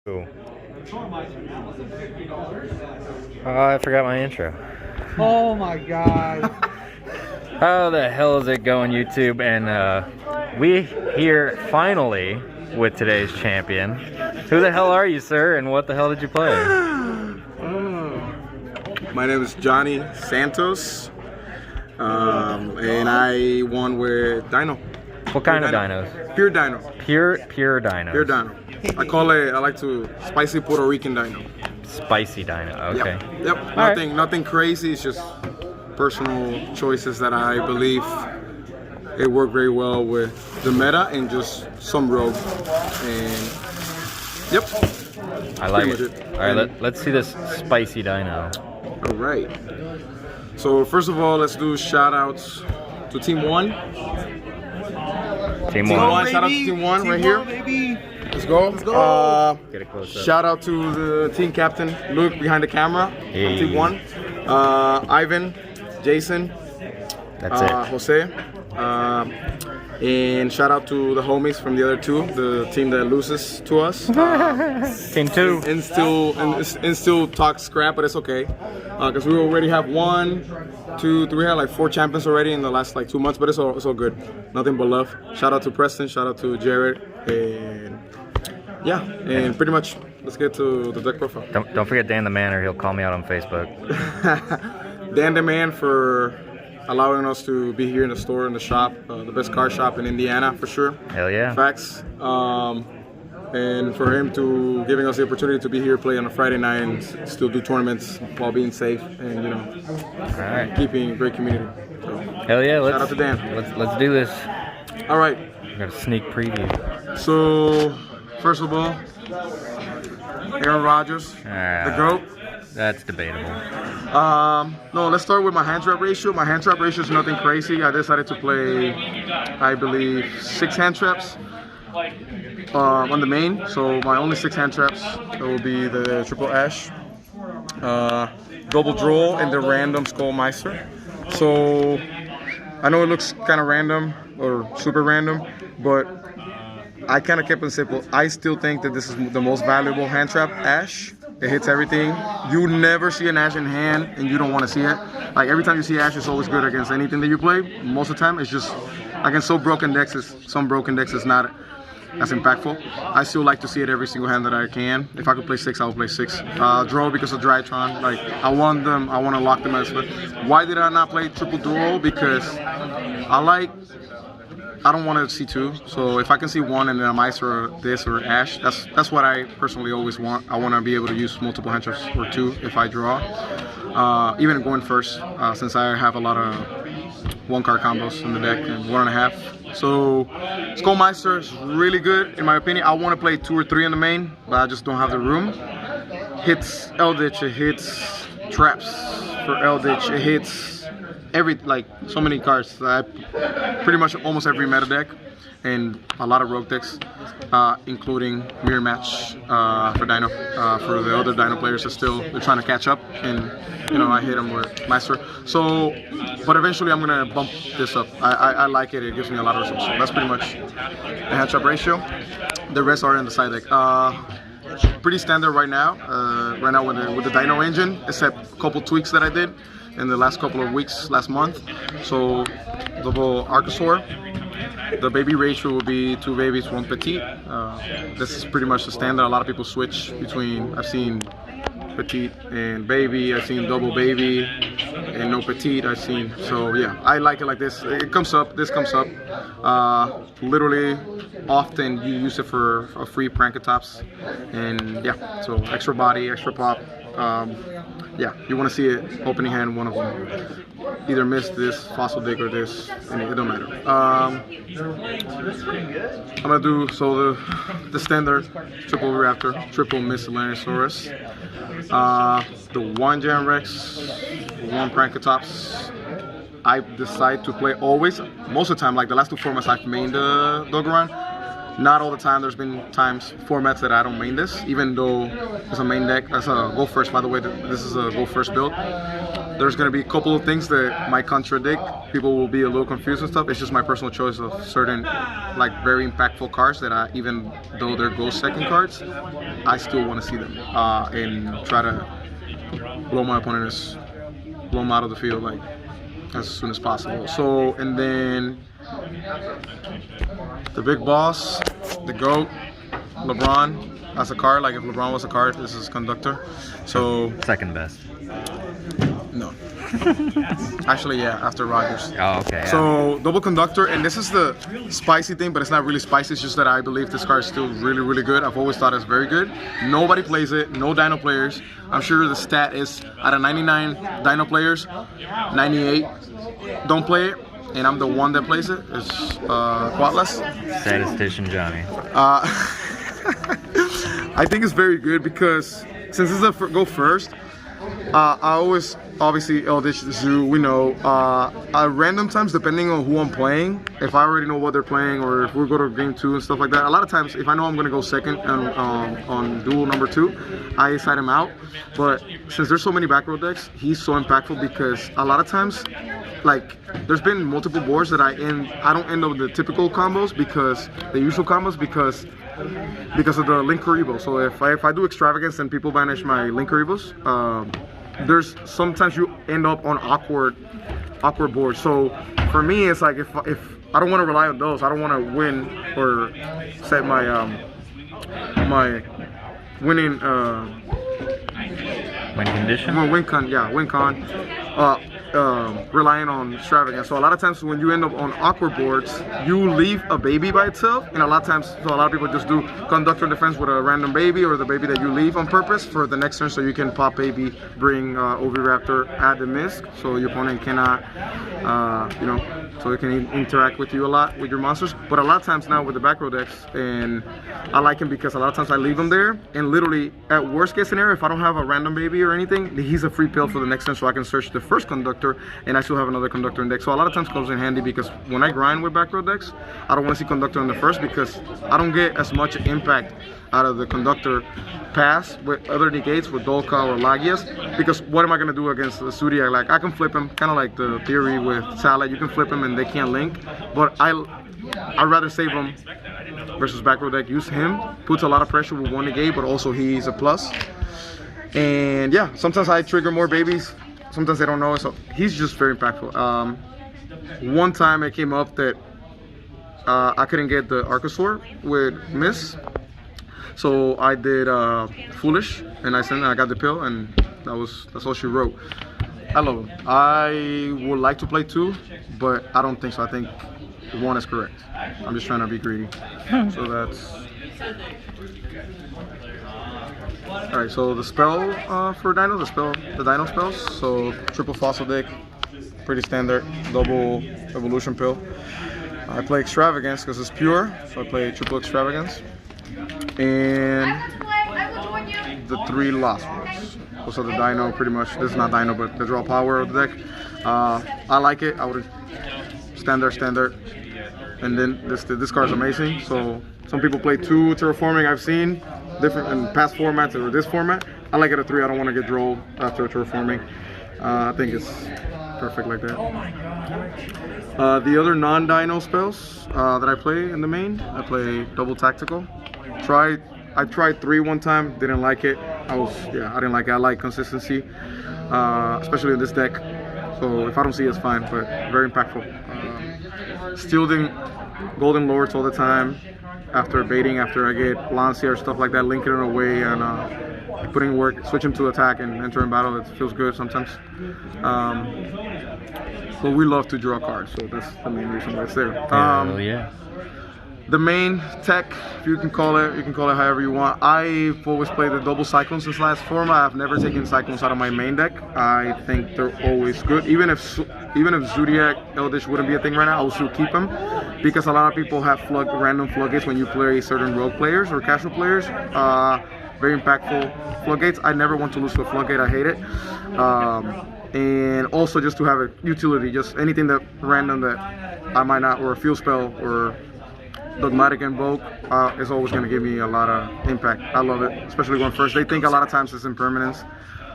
Cool. I forgot my intro. Oh my god. How the hell is it going, YouTube? And we here finally with today's champion. Who the hell are you, sir? And what the hell did you play? My name is Johnny Santos, and I won with Dino. What kind of dinos? Pure Dino. Pure dinos. Pure Dino. I like to spicy Puerto Rican Dino. Spicy dino. Okay. Yep. Right. Nothing crazy. It's just personal choices that I believe it worked very well with the meta and just some rogue. And yep. I like it. it. All right, let's see this spicy dino. All right. So first of all, let's do shout outs to Team 1. Team Team one. 1, shout out to Team 1 right here. Baby. Let's go. Let's go. Get it close up. Shout out to the team captain, Luke, behind the camera. Hey. Team 1. Ivan, Jason, That's it. Jose. And shout out to the homies from the other two, the team that loses to us. Team 2. And still talk scrap, but it's okay. Because we already have 1, 2, 3, we had like 4 champions already in the last like 2 months, but it's all good. Nothing but love. Shout out to Preston, shout out to Jared, and yeah, and pretty much let's get to the deck profile. Don't forget Dan the Man, or he'll call me out on Facebook. Dan the Man for allowing us to be here in the store, in the shop, the best car shop in Indiana for sure. Hell yeah. Facts. And for him to giving us the opportunity to be here, play on a Friday night, and still do tournaments while being safe, and All right. keeping a great community. So, Hell yeah. shout out to Dan. Let's do this. All right. We got a sneak preview. So first of all, Aaron Rodgers, the GOAT. That's debatable. No, let's start with my hand trap ratio. My hand trap ratio is nothing crazy. I decided to play, I believe, 6 hand traps on the main. So my only 6 hand traps, it will be the triple ash, double draw, and the random Skullmeister. So I know it looks kind of random or super random, but I kind of kept it simple. I still think that this is the most valuable hand trap, ash. It hits everything. You never see an ash in hand and you don't want to see it. Like every time you see ash, it's always good against anything that you play. Most of the time, it's just against some broken decks is not as impactful. I still like to see it every single hand that I can. If I could play 6, I would play 6. Draw because of Drytron. Like I want to lock them as well. Why did I not play triple duo? Because I don't want to see 2, so if I can see 1 and then a Ice or this or Ash, that's what I personally always want. I want to be able to use multiple hand traps or 2 if I draw, even going first, since I have a lot of 1-card combos in the deck and 1.5. So Skullmeister is really good in my opinion. I want to play 2 or 3 in the main, but I just don't have the room. Hits Eldritch, it hits traps for Eldritch, it hits so many cards. Pretty much almost every meta deck and a lot of rogue decks, including mirror match for Dino. For the other Dino players they're trying to catch up, and I hit them with Master. So, but eventually I'm gonna bump this up. I like it. It gives me a lot of results. So that's pretty much the hand trap ratio. The rest are in the side deck. Pretty standard right now. Right now with the Dino engine, except a couple tweaks that I did in the last couple of weeks, last month. So double Archosaur. The baby ratio will be 2 babies, 1 petite. This is pretty much the standard. A lot of people switch between, I've seen petite and baby, I've seen double baby and no petite, I've seen. So yeah, I like it like this. It comes up, this comes up. Literally often you use it for a free Prankatops, and yeah, so extra body, extra pop. Yeah, you want to see it opening hand, one of them. Either miss this, fossil dig, or this, and it don't matter. I'm gonna do the standard triple Raptor, triple Miscellaneousaurus, the 1 Jam Rex, 1 Prankatops. I decide to play always, most of the time, like the last 2 formats I've mained the Dogoran. Not all the time. There's been formats that I don't main this, even though it's a main deck. That's a go first, by the way. This is a go first build. there's gonna be a couple of things that might contradict. People will be a little confused and stuff. It's just my personal choice of certain, like, very impactful cards that even though they're ghost second cards, I still want to see them and try to blow my opponent, blow them out of the field like as soon as possible. So, and then the big boss, the GOAT, LeBron. As a card, like if LeBron was a card, this is conductor. So second best. No. Actually, yeah, after Rodgers. Oh, okay. Yeah. So double conductor, and this is the spicy thing, but it's not really spicy. It's just that I believe this card is still really, really good. I've always thought it's very good. Nobody plays it. No Dino players. I'm sure the stat is out of 99 Dino players, 98 don't play it, and I'm the one that plays it. It's Quatless. Statistician Johnny. I think it's very good because since this is a go first, I always, obviously, Eldritch, Zoo, we know, random times, depending on who I'm playing, if I already know what they're playing or if we go to game 2 and stuff like that, a lot of times, if I know I'm going to go second on duel number 2, I side him out. But since there's so many back row decks, he's so impactful because a lot of times, like, there's been multiple boards that I don't end up with the typical combos the usual combos because of the Link Karibo. So if I do extravagance and people banish my Link Karibos, there's sometimes you end up on awkward boards. So for me, it's like if I don't want to rely on those, I don't want to win or set my my winning win condition. Well, win con. Relying on extravagance. So a lot of times when you end up on awkward boards, you leave a baby by itself, and a lot of times, so a lot of people just do conductor defense with a random baby or the baby that you leave on purpose for the next turn, so you can pop baby, bring Oviraptor, add the Misk, so your opponent cannot, so it can interact with you a lot with your monsters. But a lot of times now with the back row decks, and I like him because a lot of times I leave him there, and literally at worst case scenario, if I don't have a random baby or anything, he's a free pill for the next turn, so I can search the first conductor and I still have another conductor in deck. So a lot of times comes in handy because when I grind with back row decks, I don't want to see conductor in the first because I don't get as much impact out of the conductor pass with other negates with Dolka or Lagias, because what am I going to do against the Zodiac? Like, I can flip him, kind of like the theory with Salad, you can flip him and they can't link, but I'd rather save him versus back row deck. Use him, puts a lot of pressure with one negate, but also he's a plus. And yeah, sometimes I trigger more babies. Sometimes they don't know it, so he's just very impactful. One time it came up that I couldn't get the Archosaur with Miss, so I did Foolish, and I got the pill, and that's all she wrote. I love him. I would like to play 2, but I don't think so. I think 1 is correct. I'm just trying to be greedy. So that's... Alright, so the spell for Dino, the Dino spells. So triple fossil deck, pretty standard, double evolution pill. I play extravagance because it's pure, so I play triple extravagance. And the 3 last ones. Those are the Dino, pretty much. This is not Dino, but the draw power of the deck. I like it. I would standard. And then this card's amazing. So some people play 2 terraforming. I've seen different in past formats or this format. I like it at 3. I don't want to get drolled after terraforming. I think it's perfect like that. The other non-Dino spells that I play in the main, I play double tactical. I tried 3 one time, didn't like it. I didn't like it. I like consistency, especially in this deck. So if I don't see it, it's fine, but very impactful. Stealing Golden Lords all the time. After baiting, after I get Lancia or stuff like that, linking it away and putting work, switch him to attack and enter in battle. It feels good sometimes. But we love to draw cards, so that's the main reason why it's there. Yeah. The main tech, if you can call it however you want. I've always played the double Cyclones since last format. I've never taken Cyclones out of my main deck. I think they're always good. Even if Zodiac Eldritch wouldn't be a thing right now, I will still keep them. Because a lot of people have random floodgates when you play certain rogue players or casual players. Very impactful floodgates. I never want to lose to a floodgate. I hate it. And also just to have a utility, just anything that random that I might not, or a field spell or Dogmatic Invoke is always going to give me a lot of impact. I love it, especially going first. They think a lot of times it's impermanence.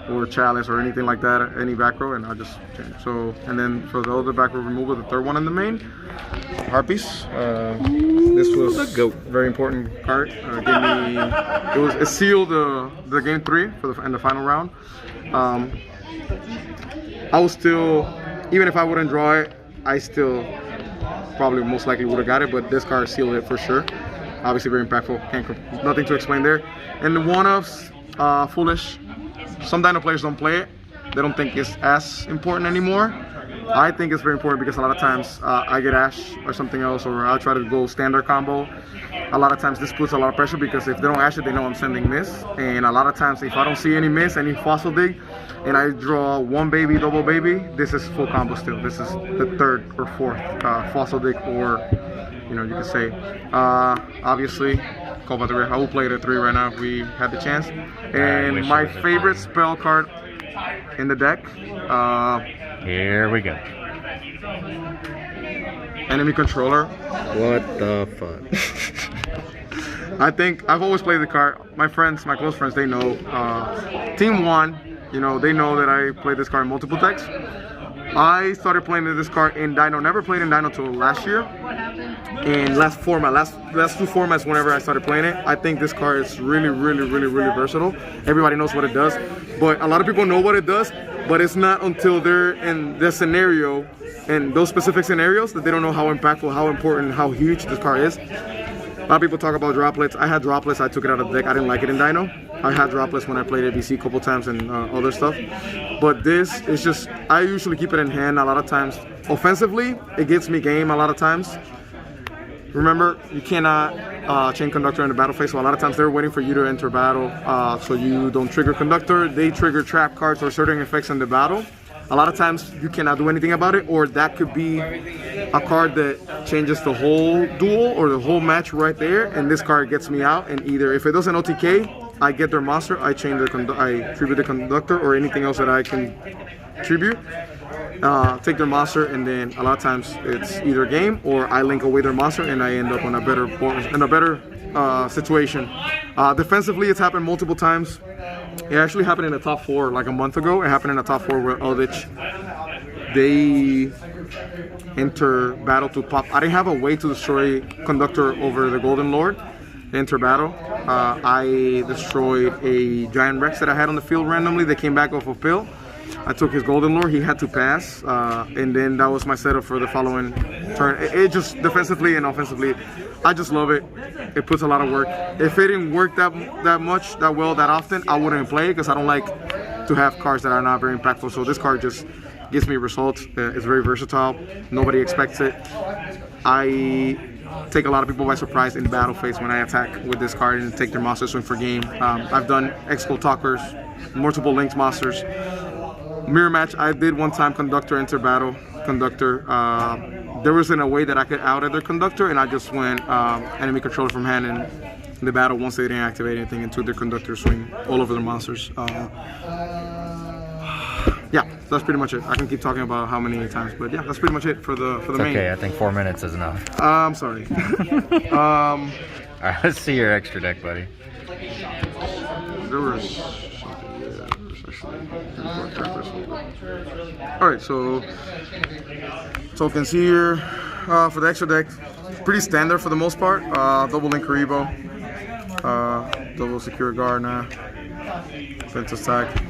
or Chalice or anything like that, any back row, and I just change. So, and then for the other back row removal, the third one in the main, Harpies. This was a very important card. It sealed the game 3 in the final round. I was still, even if I wouldn't draw it, I still probably most likely would have got it, but this card sealed it for sure. Obviously very impactful, nothing to explain there. And the one-offs, foolish. Some Dino players don't play it. They don't think it's as important anymore. I think it's very important because a lot of times I get Ash or something else, or I'll try to go standard combo. A lot of times this puts a lot of pressure because if they don't Ash it, they know I'm sending miss. And a lot of times if I don't see any miss, any fossil dig, and I draw one baby, double baby, this is full combo still. This is the third or fourth fossil dig, or you know, you could say. Obviously, I will play the 3 right now if we had the chance. And my favorite spell card in the deck. Here we go. Enemy Controller. What the fuck? I think I've always played the card. My friends, my close friends, they know. Team 1, you know, they know that I played this card in multiple decks. I started playing this card in Dino. Never played in Dino till last year. In last two formats, whenever I started playing it, I think this card is really versatile. Everybody knows what it does, but a lot of people know what it does, but it's not until they're in the scenario and those specific scenarios that they don't know how impactful, how important, how huge this card is. A lot of people talk about droplets. I had droplets. I took it out of the deck. I didn't like it in Dino. I had droplets when I played ABC a couple times and other stuff. But this is just, I usually keep it in hand a lot of times. Offensively, it gets me game a lot of times. Remember, you cannot chain Conductor in the battle phase, so a lot of times they're waiting for you to enter battle, so you don't trigger Conductor. They trigger trap cards or certain effects in the battle. A lot of times you cannot do anything about it, or that could be a card that changes the whole duel or the whole match right there, and this card gets me out. And either if it doesn't OTK, I get their monster, I tribute the Conductor or anything else that I can tribute. Take their monster, and then a lot of times it's either game or I link away their monster and I end up on a better situation. Defensively, it's happened multiple times. It actually happened in the top 4 like a month ago. It happened in the top 4 where Eldritch, they enter battle to pop. I didn't have a way to destroy Conductor over the Golden Lord. Enter battle. I destroyed a Giant Rex that I had on the field randomly. They came back off of pill. I took his Golden Lord, he had to pass, and then that was my setup for the following turn. It just, defensively and offensively, I just love it. It puts a lot of work. If it didn't work that well, that often, I wouldn't play it because I don't like to have cards that are not very impactful. So this card just gives me results. It's very versatile. Nobody expects it. I take a lot of people by surprise in battle phase when I attack with this card and take their monster swing for game. I've done Expo Talkers, multiple linked monsters. Mirror match, I did one time Conductor enter battle. Conductor, there wasn't a way that I could out their Conductor, and I just went enemy controller from hand in the battle once they didn't activate anything and took their Conductor swing all over their monsters. Yeah, so that's pretty much it. I can keep talking about how many times, but yeah, that's pretty much it for the main. Okay, I think 4 minutes is enough. I'm sorry. All right, let's see your extra deck, buddy. There was alright, so tokens here for the extra deck, pretty standard for the most part. Double Link Karibo, double Secure Gardener, Fence Attack.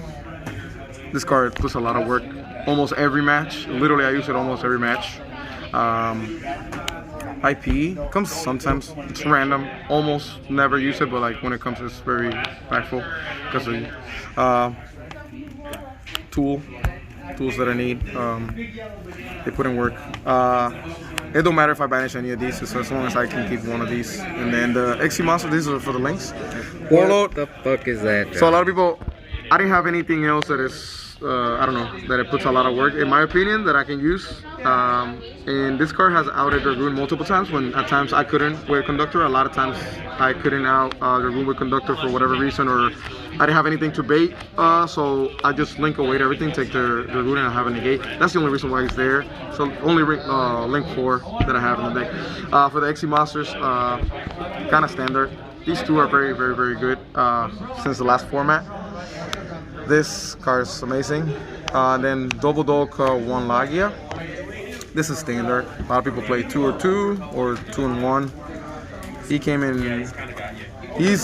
This card puts a lot of work almost every match. Literally, I use it almost every match. IP comes sometimes, it's random, almost never use it, but like when it comes, it's very impactful because of tools that I need. They put in work. It don't matter if I banish any of these, so as long as I can keep one of these. And then the XC monster, these are for the links. Warlord. What the fuck is that? So a lot of people, I didn't have anything else that is, I don't know, that it puts a lot of work, in my opinion, that I can use. And this card has outed Dragoon multiple times, when at times I couldn't with Conductor. A lot of times I couldn't out Dragoon with Conductor for whatever reason, or I didn't have anything to bait, so I just link away to everything, take the Dragoon and I have a negate. That's the only reason why he's there. So only link 4 that I have in the deck. For the XC monsters, kind of standard. These two are very good since the last format. This card is amazing. Then Double Dog 1 Lagia. This is standard. A lot of people play 2 or 2 or 2 and 1. He came in.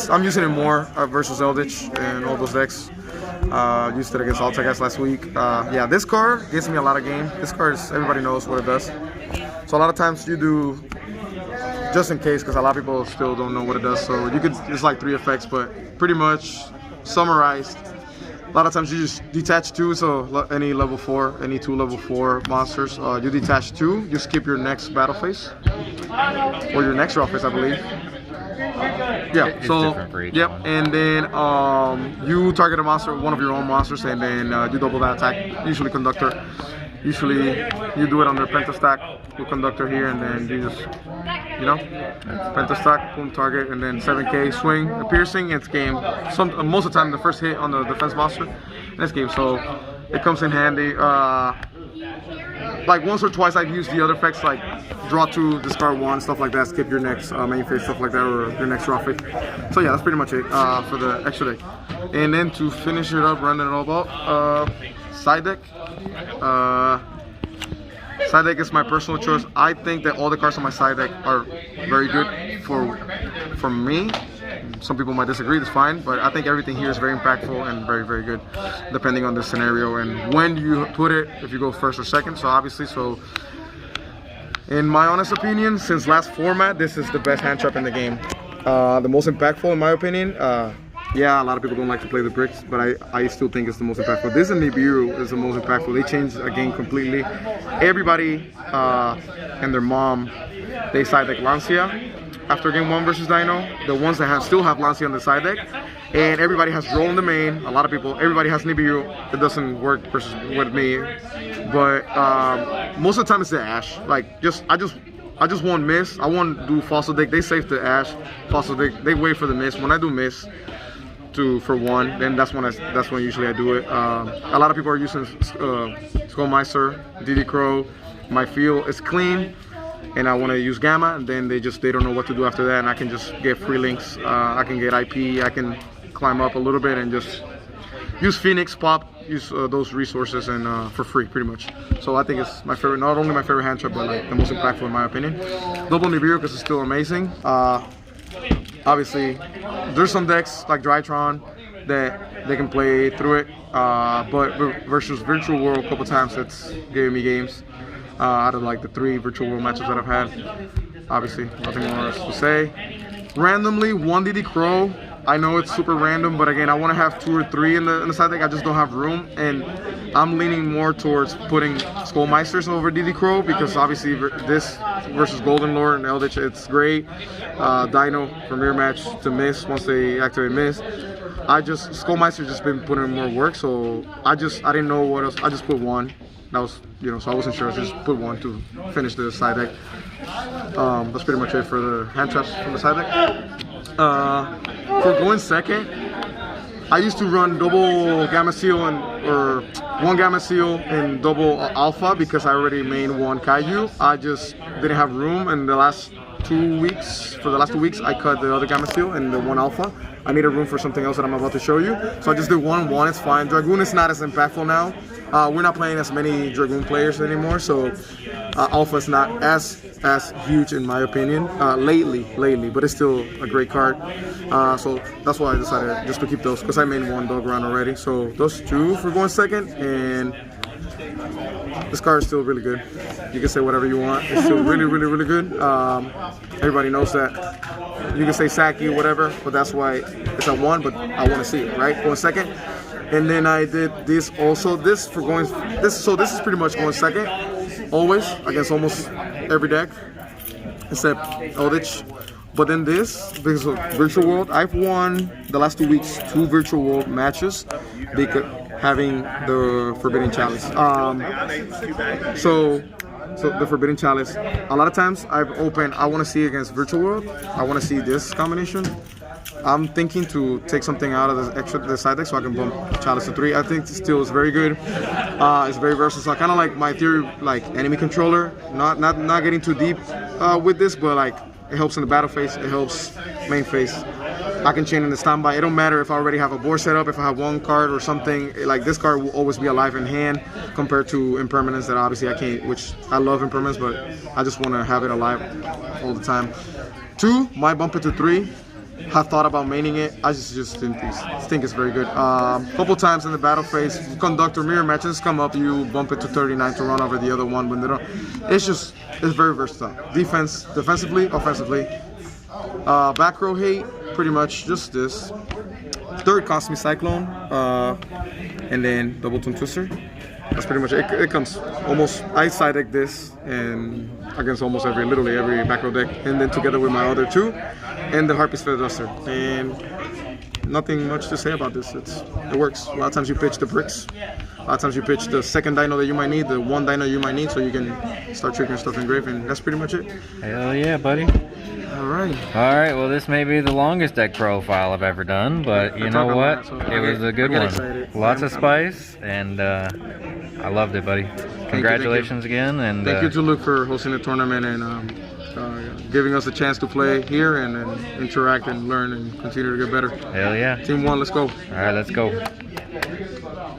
I'm using it more versus Eldritch and all those decks. Used it against Altagas last week. Yeah, this card gives me a lot of game. This card is, everybody knows what it does. So a lot of times you do, just in case, because a lot of people still don't know what it does. So you could, it's like 3 effects, but pretty much summarized. A lot of times you just detach 2, so any level 4, any 2 level 4 monsters, you detach 2, you skip your next battle phase, or your next draw phase, I believe. Yeah, It's so, different for each yep, one. and then you target a monster, one of your own monsters, and then you double that attack, usually Conductor. Usually you do it under Pentastack with Conductor here, and then you just, you know, Pentastack, boom, target, and then 7k, swing, a piercing, it's game. Most of the time the first hit on the defense monster, and it's game, so it comes in handy. Like once or twice I've used the other effects like draw 2, discard 1, stuff like that, skip your next main phase, stuff like that, or your next draw phase. So yeah, that's pretty much it for the extra deck. And then to finish it up, rounding it all about, side deck. Side deck is my personal choice. I think that all the cards on my side deck are very good for me. Some people might disagree, that's fine, but I think everything here is very impactful and very, very good, depending on the scenario and when you put it, if you go first or second. So obviously, in my honest opinion, since last format, this is the best hand trap in the game. The most impactful, in my opinion. Yeah, a lot of people don't like to play the bricks, but I still think it's the most impactful. This and Nibiru is the most impactful. They changed the game completely. Everybody and their mom, they side deck Lancia after game 1 versus Dino. The ones that still have Lancia on the side deck. And everybody has Droll in the main. A lot of people, everybody has Nibiru. It doesn't work versus with me. But most of the time it's the Ash. Like, I just want miss. I want to do fossil deck. They save the Ash. Fossil deck. They wait for the miss. When I do miss for 1, then that's when usually I do it. A lot of people are using Skullmeister, DD Crow. My field is clean, and I want to use Gamma, and then they don't know what to do after that, and I can just get free links. I can get IP. I can climb up a little bit and just use Phoenix, pop, use those resources, and for free, pretty much. So I think it's my favorite, not only my favorite hand trap, but like the most impactful in my opinion. Double Nibiru because it's still amazing. Obviously, there's some decks like Drytron that they can play through it, but versus Virtual World a couple times, it's giving me games. Out of like the 3 Virtual World matches that I've had, obviously nothing more else to say. Randomly, 1 DD Crow. I know it's super random, but again, I want to have 2 or 3 in the side deck. I just don't have room, and I'm leaning more towards putting Skullmeisters over DD Crow because obviously this versus Golden Lord and Eldritch, it's great. Dino premier match to miss once they activate miss. Skullmeister's just been putting in more work, so I didn't know what else. I just put 1. That was, so I wasn't sure. I just put 1 to finish the side deck. That's pretty much it for the hand traps from the side deck. For going second, I used to run double Gamma Seal or 1 Gamma Seal and double Alpha because I already main 1 Kaiju. I just didn't have room, and for the last 2 weeks, I cut the other Gamma Seal and the 1 Alpha. I needed room for something else that I'm about to show you. So I just did 1-1, it's fine. Dragoon is not as impactful now. We're not playing as many Dragoon players anymore, so Alpha is not as huge in my opinion, lately, but it's still a great card. So that's why I decided just to keep those, because I made 1 dog round already. So those 2 for going second, and this card is still really good. You can say whatever you want. It's still really good. Everybody knows that. You can say Saki, whatever, but that's why it's at 1, but I want to see it, right? Going second. And then I did this also. So this is pretty much going second, always, against almost every deck, except Eldritch. But then this, because of Virtual World, I've won the last 2 weeks 2 Virtual World matches because having the Forbidden Chalice. So the Forbidden Chalice, a lot of times I've opened, I want to see against Virtual World, I want to see this combination. I'm thinking to take something out of the side deck so I can bump Chalice to 3. I think still is very good. It's very versatile. Kind of like my theory, like enemy controller. Not getting too deep with this, but like it helps in the battle phase. It helps main phase. I can chain in the standby. It don't matter if I already have a board set up, if I have one card or something. Like this card will always be alive in hand compared to impermanence that obviously I can't, which I love impermanence, but I just want to have it alive all the time. 2, might bump it to 3. Have thought about maining it. I just think it's very good. Couple times in the battle phase, conductor mirror matches come up, you bump it to 39 to run over the other one when they don't. It's very versatile. Defensively, offensively. Back row hate, pretty much just this. 3rd cost me Cyclone, and then double tune twister. That's pretty much it. It comes almost, I side deck this and against almost literally every back row deck, and then together with my other 2 and the Harpy's Feather Duster. And nothing much to say about this. It works. A lot of times you pitch the bricks. A lot of times you pitch the 2nd dino that you might need, the 1 dino you might need, so you can start tricking stuff in grave, and that's pretty much it. Hell yeah, buddy. Alright. Alright, well this may be the longest deck profile I've ever done, but you know what? It was a good one. Excited. Lots of spice, and I loved it, buddy. Congratulations again. And thank you to Luke for hosting the tournament and giving us a chance to play here and interact and learn and continue to get better. Hell yeah. Team 1, let's go. Alright, let's go.